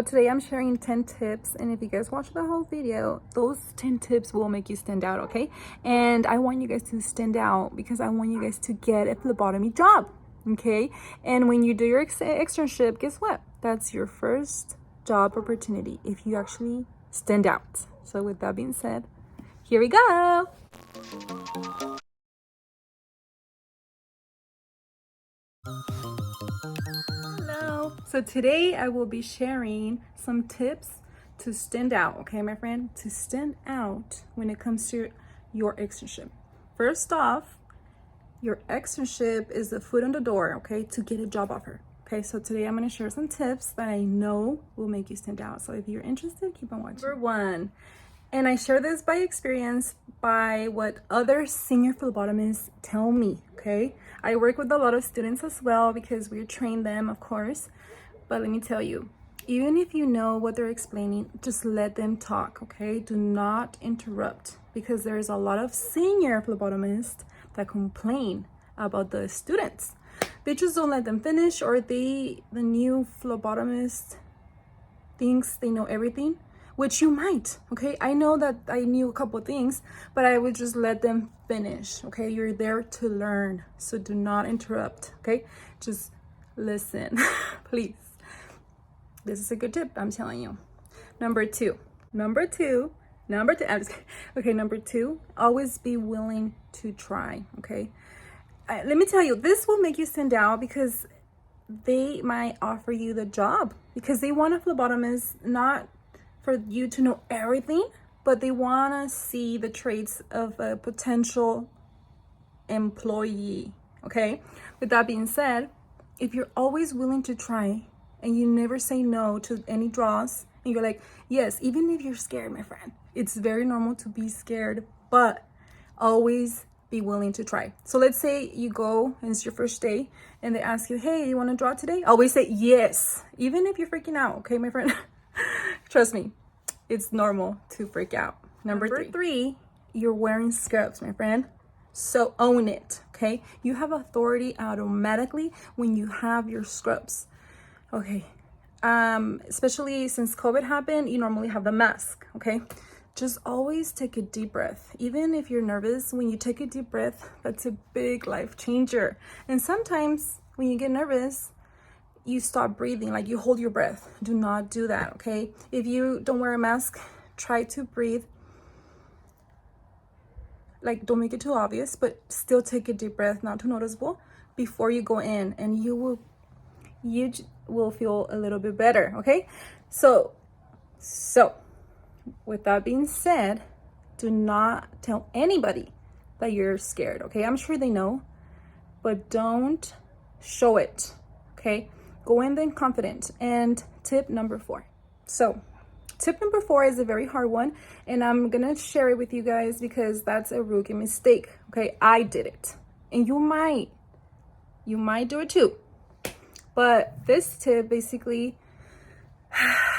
So today I'm sharing 10 tips, and if you guys watch the whole video, those 10 tips will make you stand out, okay? And I want you guys to stand out because I want you guys to get a phlebotomy job, okay? And when you do your externship, guess what? That's your first job opportunity if you actually stand out. So with that being said, here we go. Hello. So today I will be sharing some tips to stand out, okay, my friend? To stand out when it comes to your externship. First off, your externship is the foot on the door, okay, to get a job offer. Okay, so today I'm going to share some tips that I know will make you stand out. So if you're interested, keep on watching. Number one, and I share this by experience, by what other senior phlebotomists tell me, okay? I work with a lot of students as well because we train them, of course. But let me tell you, even if you know what they're explaining, just let them talk, okay? Do not interrupt, because there's a lot of senior phlebotomists that complain about the students. They just don't let them finish, or the new phlebotomist thinks they know everything, which you might, okay? I know that I knew a couple of things, but I would just let them finish, okay? You're there to learn, so do not interrupt, okay? Just listen, please. This is a good tip, I'm telling you. Number two, I'm just kidding. Okay, number two, always be willing to try, okay? Let me tell you, this will make you stand out because they might offer you the job because they want a phlebotomist, not for you to know everything, but they want to see the traits of a potential employee, okay? With that being said, if you're always willing to try and you never say no to any draws, and you're like, yes, even if you're scared, my friend, it's very normal to be scared, but always be willing to try. So let's say you go and it's your first day and they ask you, hey, you want to draw today? Always say yes, even if you're freaking out, okay, my friend? Trust me, it's normal to freak out. Number three, you're wearing scrubs, my friend. So own it, okay? You have authority automatically when you have your scrubs, okay? Especially since COVID happened, you normally have the mask, okay? Just always take a deep breath. Even if you're nervous, when you take a deep breath, that's a big life changer. And sometimes when you get nervous, you stop breathing, like you hold your breath. Do not do that, okay? If you don't wear a mask, try to breathe. Like, don't make it too obvious, but still take a deep breath, not too noticeable, before you go in, and you will feel a little bit better, okay? So with that being said, do not tell anybody that you're scared, okay? I'm sure they know, but don't show it, okay? Go in then confident. And tip number four. So tip number four is a very hard one, and I'm gonna share it with you guys because that's a rookie mistake, okay? I did it, and you might do it too. But this tip basically,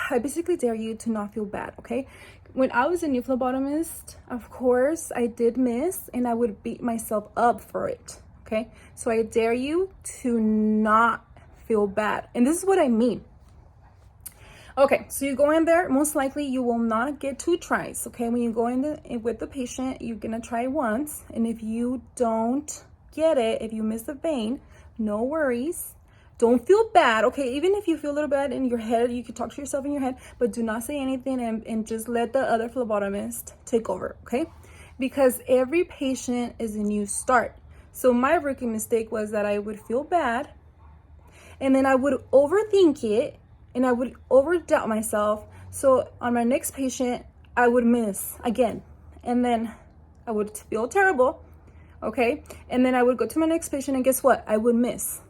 I basically dare you to not feel bad, okay? When I was a new phlebotomist, of course, I did miss, and I would beat myself up for it, okay? So I dare you to not feel bad. And this is what I mean. Okay, so you go in there, most likely you will not get 2 tries, okay? When you go in with the patient, you're gonna try once, and if you don't get it, if you miss the vein, no worries. Don't feel bad, okay? Even if you feel a little bad in your head, you can talk to yourself in your head, but do not say anything and just let the other phlebotomist take over, okay? Because every patient is a new start. So my rookie mistake was that I would feel bad, and then I would overthink it, and I would overdoubt myself. So on my next patient, I would miss again, and then I would feel terrible, okay? And then I would go to my next patient, and guess what? I would miss.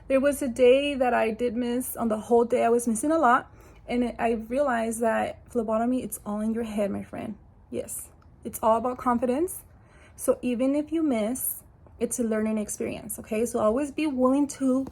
There was a day that I did miss. On the whole day, I was missing a lot. And I realized that phlebotomy, it's all in your head, my friend. Yes, it's all about confidence. So even if you miss, it's a learning experience, okay? So always be willing to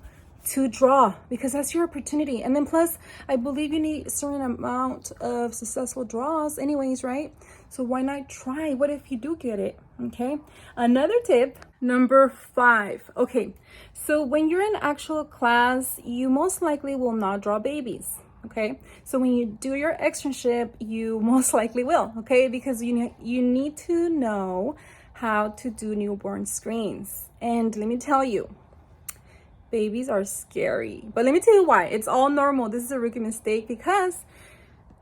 draw, because that's your opportunity. And then plus, I believe you need a certain amount of successful draws anyways, right? So why not try? What if you do get it, okay? Another tip, number 5. Okay, so when you're in actual class, you most likely will not draw babies, okay? So when you do your externship, you most likely will, okay? Because you need to know how to do newborn screens. And let me tell you, babies are scary. But let me tell you why. It's all normal. This is a rookie mistake because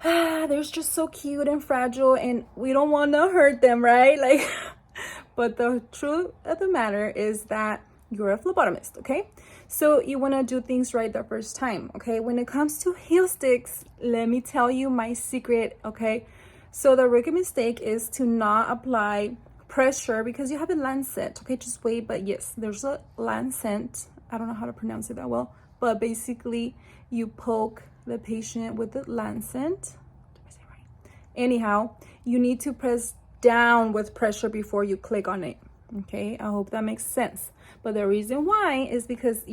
they're just so cute and fragile and we don't want to hurt them, right? Like, but the truth of the matter is that you're a phlebotomist, okay? So you want to do things right the first time, okay? When it comes to heel sticks, let me tell you my secret, okay? So the rookie mistake is to not apply pressure because you have a lancet, okay? Just wait, but yes, there's a lancet. I don't know how to pronounce it that well, but basically you poke the patient with the lancet. Did I say it right? Anyhow, you need to press down with pressure before you click on it, okay? I hope that makes sense. But the reason why is because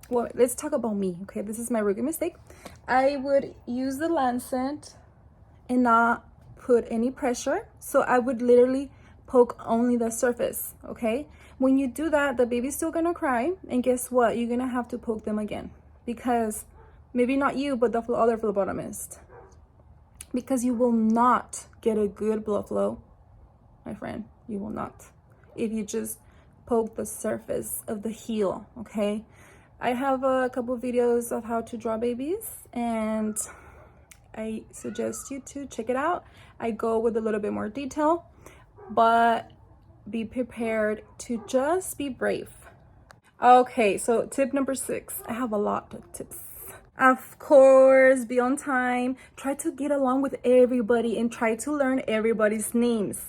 well, let's talk about me, okay? This is my rookie mistake. I would use the lancet and not put any pressure. So I would literally poke only the surface, okay? When you do that, the baby's still gonna cry. And guess what? You're gonna have to poke them again. Because maybe not you, but the other phlebotomist. Because you will not get a good blood flow, my friend. You will not. If you just poke the surface of the heel, okay? I have a couple videos of how to draw babies and I suggest you to check it out. I go with a little bit more detail, but be prepared to just be brave. Okay, so tip number 6. I have a lot of tips. Of course, be on time. Try to get along with everybody and try to learn everybody's names.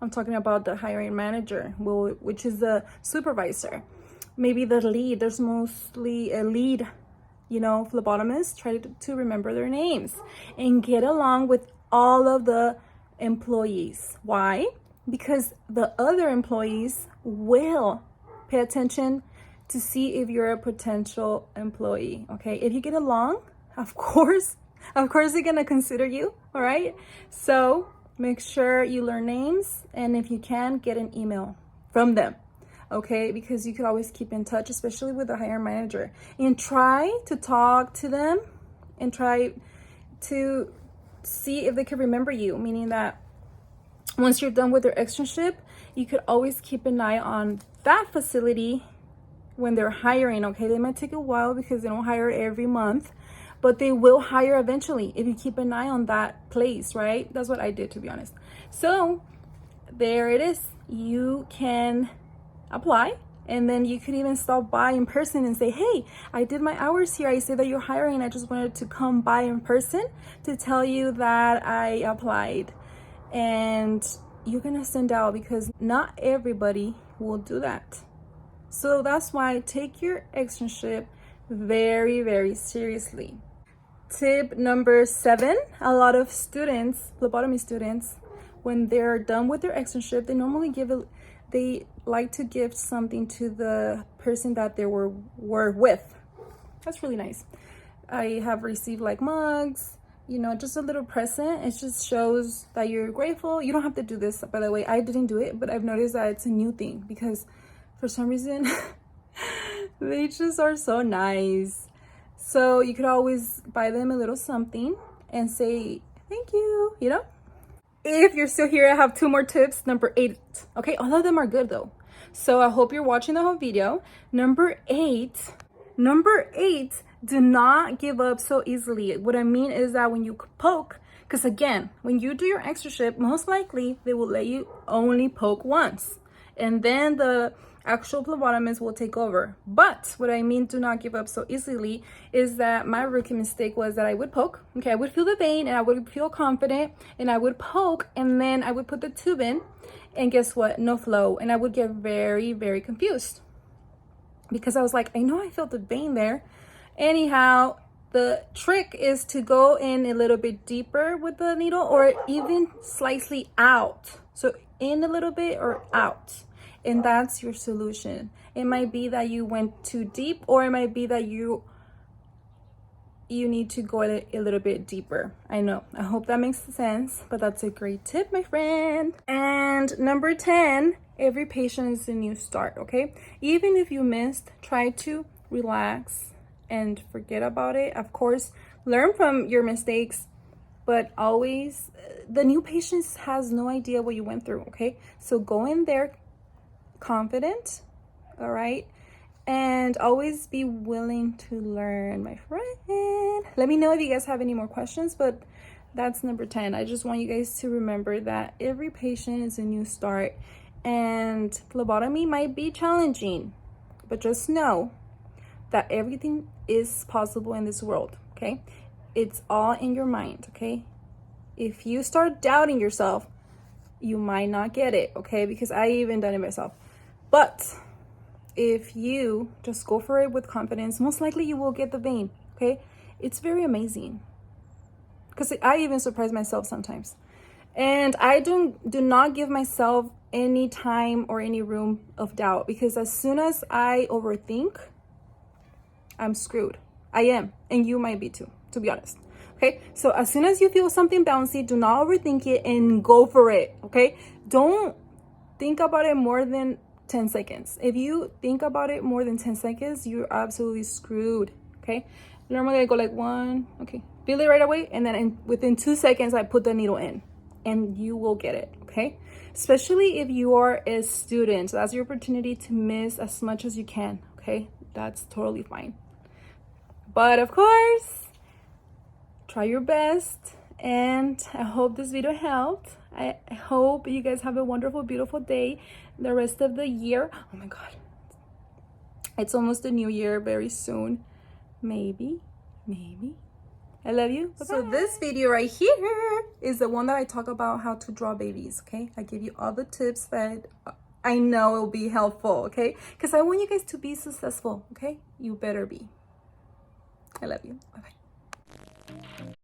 I'm talking about the hiring manager, which is the supervisor. Maybe the lead. There's mostly a lead, phlebotomist. Try to remember their names and get along with all of the employees. Why? Because the other employees will pay attention to see if you're a potential employee, okay? If you get along, of course they're gonna consider you, all right? So make sure you learn names, and if you can, get an email from them, okay? Because you could always keep in touch, especially with the hiring manager. And try to talk to them and try to see if they can remember you, meaning that once you're done with your externship, you could always keep an eye on that facility when they're hiring, okay? They might take a while because they don't hire every month, but they will hire eventually if you keep an eye on that place, right? That's what I did, to be honest. So there it is. You can apply, and then you could even stop by in person and say, hey, I did my hours here. I see that you're hiring. I just wanted to come by in person to tell you that I applied. And you're gonna send out, because not everybody will do that. So that's why take your externship very, very seriously. Tip number 7, a lot of students, phlebotomy students, when they're done with their externship, they normally they like to give something to the person that they were with. That's really nice. I have received like mugs, just a little present. It just shows that you're grateful. You don't have to do this, by the way. I didn't do it, but I've noticed that it's a new thing because for some reason, they just are so nice. So you could always buy them a little something and say, thank you, If you're still here, I have 2 more tips. Number 8, okay? All of them are good though. So I hope you're watching the whole video. Number 8, do not give up so easily. What I mean is that when you poke, because again, when you do your externship, most likely they will let you only poke once. And then the actual phlebotomist will take over. But what I mean, do not give up so easily, is that my rookie mistake was that I would poke. Okay, I would feel the vein and I would feel confident and I would poke, and then I would put the tube in, and guess what? No flow. And I would get very, very confused because I was like, I know I felt the vein there. Anyhow, the trick is to go in a little bit deeper with the needle, or even slightly out. So in a little bit or out. And that's your solution. It might be that you went too deep, or it might be that you need to go a little bit deeper. I know. I hope that makes sense, but that's a great tip, my friend. And number 10, every patient is a new start, okay? Even if you missed, try to relax and forget about it. Of course, learn from your mistakes, but always, the new patient has no idea what you went through, okay? So go in there confident, all right? And always be willing to learn, my friend. Let me know if you guys have any more questions, but that's number 10. I just want you guys to remember that every patient is a new start, and phlebotomy might be challenging, but just know that everything is possible in this world, okay? It's all in your mind, okay? If you start doubting yourself, you might not get it, okay? Because I even done it myself. But if you just go for it with confidence, most likely you will get the vein, okay? It's very amazing. Because I even surprise myself sometimes. And I do not give myself any time or any room of doubt, because as soon as I overthink, I'm screwed. I am, and you might be too, to be honest. Okay, so as soon as you feel something bouncy, do not overthink it and go for it, okay? Don't think about it more than 10 seconds. If you think about it more than 10 seconds, you're absolutely screwed, okay? Normally I go like 1, okay, feel it right away, and then within 2 seconds, I put the needle in, and you will get it, okay? Especially if you are a student, that's your opportunity to miss as much as you can, okay? That's totally fine. But of course, try your best, and I hope this video helped. I hope you guys have a wonderful, beautiful day the rest of the year. Oh my God, it's almost the new year, very soon. Maybe. I love you. Bye-bye. So this video right here is the one that I talk about how to draw babies, okay? I give you all the tips that I know will be helpful, okay? Because I want you guys to be successful, okay? You better be. I love you. Bye-bye.